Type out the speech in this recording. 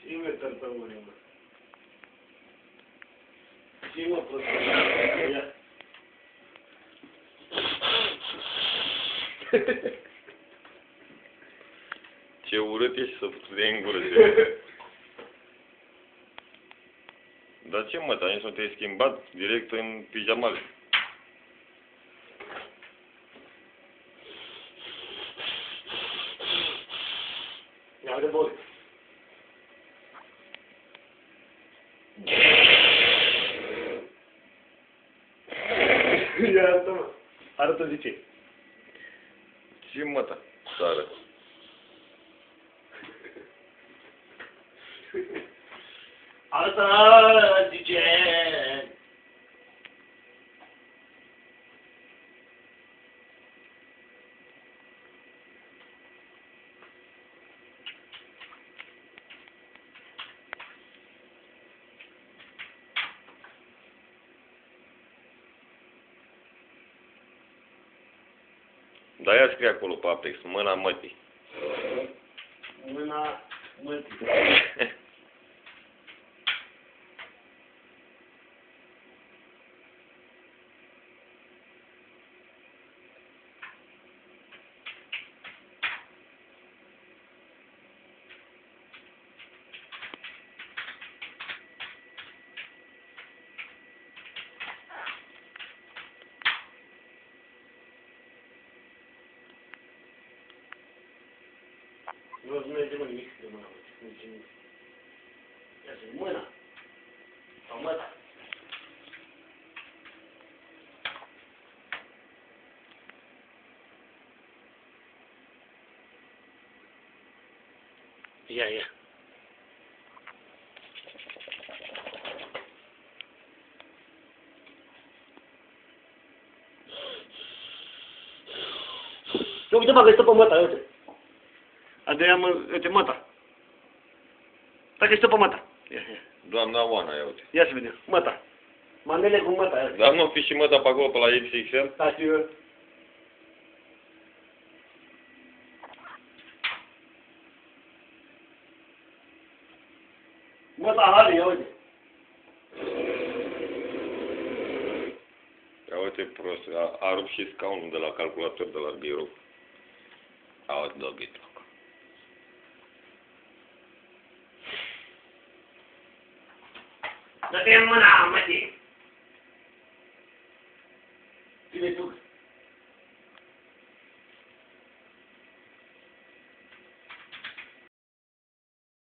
Cine tărtămâne, mă? Cine prostă? Ia. Ce urât ești să te în gură. Dar ce mă, nici nu te-ai schimbat direct în pijamale. Ia de boli. Ia arată-mă. Arată zice. Ce mă, ta? Sară. Arată zice. Dar ia scrie acolo pe Apex, mâna mătii. Mâna mătii. Nu merge mă nimic de mâna, nu merge nimic. Ia să mâna. Sau măta. Ia, ia. Uite mă, că stă pe măta, uite. Adeia mă, uite, măta. Dacă stă pe măta. Ia, ia. Doamna Oana, ia uite. Ia să vedem. Măta. Manele cu măta. Ia. Dar nu fi și măta pe acolo, pe la XXL? Da, știu eu. Măta, Harry, ia uite. Ia uite prost, a rupt și scaunul de la calculator de la birou. A uite, dobit. Dă-te mâna, mătii. Cine duc?